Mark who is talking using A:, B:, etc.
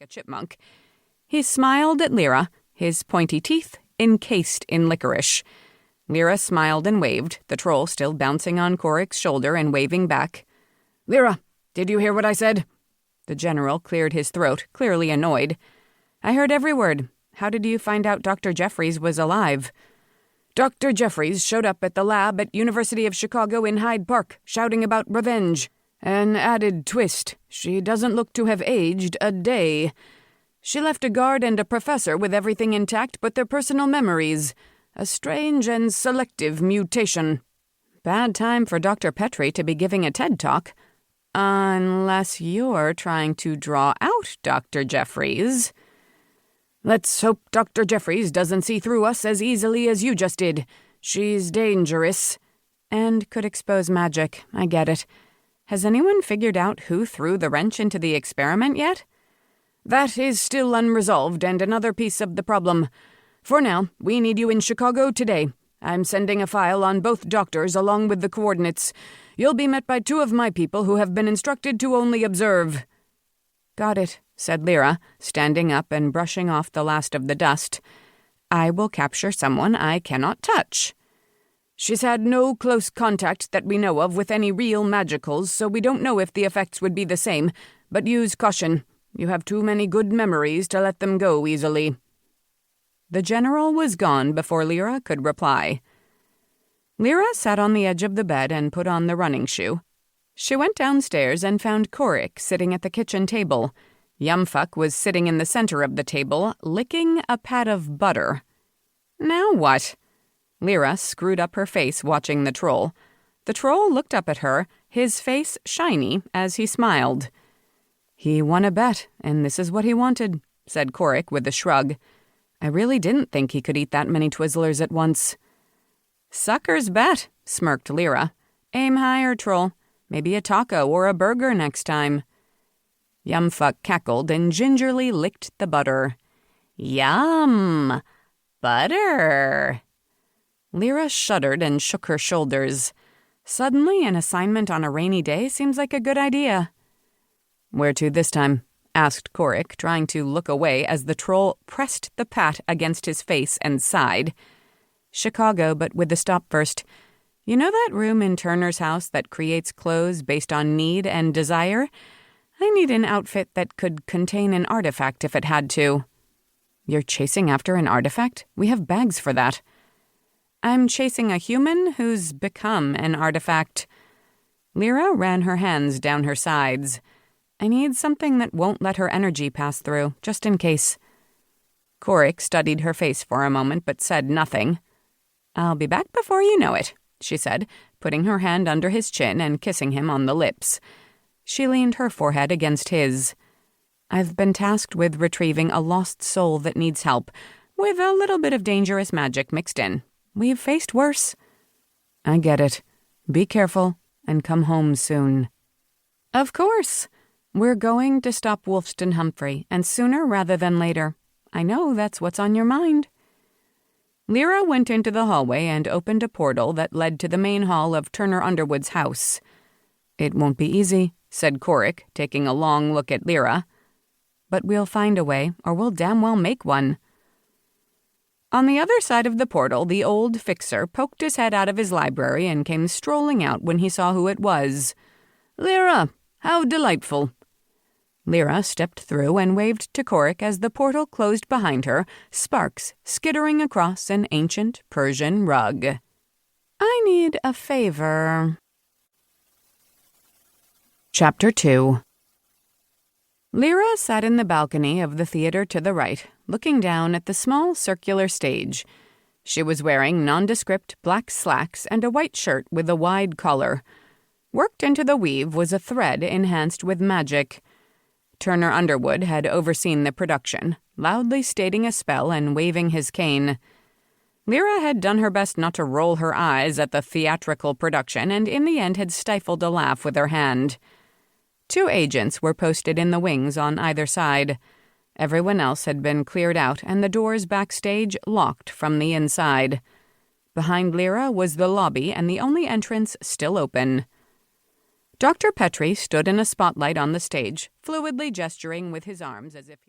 A: like a chipmunk. He smiled at Leira, his pointy teeth encased in licorice. Leira smiled and waved, the troll still bouncing on Correk's shoulder and waving back. "Leira, did you hear what I said?" The general cleared his throat, clearly annoyed. "I heard every word. How did you find out Dr. Jeffries was alive?" "Dr. Jeffries showed up at the lab at University of Chicago in Hyde Park, shouting about revenge. An added twist, she doesn't look to have aged a day. She left a guard and a professor with everything intact but their personal memories. A strange and selective mutation." "Bad time for Dr. Petrie to be giving a TED Talk. Unless you're trying to draw out Dr. Jeffries." "Let's hope Dr. Jeffries doesn't see through us as easily as you just did. She's dangerous." "And could expose magic. I get it. Has anyone figured out who threw the wrench into the experiment yet?" "That is still unresolved and another piece of the problem. For now, we need you in Chicago today. I'm sending a file on both doctors along with the coordinates. You'll be met by 2 of my people who have been instructed to only observe." "Got it," said Leira, standing up and brushing off the last of the dust. "I will capture someone I cannot touch." "She's had no close contact that we know of with any real magicals, so we don't know if the effects would be the same, but use caution. You have too many good memories to let them go easily." The general was gone before Leira could reply. Leira sat on the edge of the bed and put on the running shoe. She went downstairs and found Correk sitting at the kitchen table. Yumfuck was sitting in the center of the table, licking a pat of butter. "Now what?" Leira screwed up her face watching the troll. The troll looked up at her, his face shiny as he smiled. "He won a bet, and this is what he wanted," said Correk with a shrug. "I really didn't think he could eat that many Twizzlers at once." "Sucker's bet," smirked Leira. "Aim higher, troll. Maybe a taco or a burger next time." Yumfuck cackled and gingerly licked the butter. "Yum! Butter!" Leira shuddered and shook her shoulders. Suddenly, an assignment on a rainy day seems like a good idea. "Where to this time?" asked Correk, trying to look away as the troll pressed the pat against his face and sighed. "Chicago, but with the stop first. You know that room in Turner's house that creates clothes based on need and desire? I need an outfit that could contain an artifact if it had to." "You're chasing after an artifact? We have bags for that." "I'm chasing a human who's become an artifact." Leira ran her hands down her sides. "I need something that won't let her energy pass through, just in case." Correk studied her face for a moment but said nothing. "I'll be back before you know it," she said, putting her hand under his chin and kissing him on the lips. She leaned her forehead against his. "I've been tasked with retrieving a lost soul that needs help, with a little bit of dangerous magic mixed in. We've faced worse." "I get it. Be careful, and come home soon." "Of course. We're going to stop Wolfstan Humphrey, and sooner rather than later. I know that's what's on your mind." Leira went into the hallway and opened a portal that led to the main hall of Turner Underwood's house. "It won't be easy," said Correk, taking a long look at Leira. "But we'll find a way, or we'll damn well make one." On the other side of the portal, the old fixer poked his head out of his library and came strolling out when he saw who it was. "Leira, how delightful." Leira stepped through and waved to Correk as the portal closed behind her, sparks skittering across an ancient Persian rug. "I need a favor." Chapter 2. Leira sat in the balcony of the theater to the right, looking down at the small circular stage. She was wearing nondescript black slacks and a white shirt with a wide collar. Worked into the weave was a thread enhanced with magic. Turner Underwood had overseen the production, loudly stating a spell and waving his cane. Leira had done her best not to roll her eyes at the theatrical production and in the end had stifled a laugh with her hand. 2 agents were posted in the wings on either side. Everyone else had been cleared out and the doors backstage locked from the inside. Behind Leira was the lobby and the only entrance still open. Dr. Petrie stood in a spotlight on the stage, fluidly gesturing with his arms as if he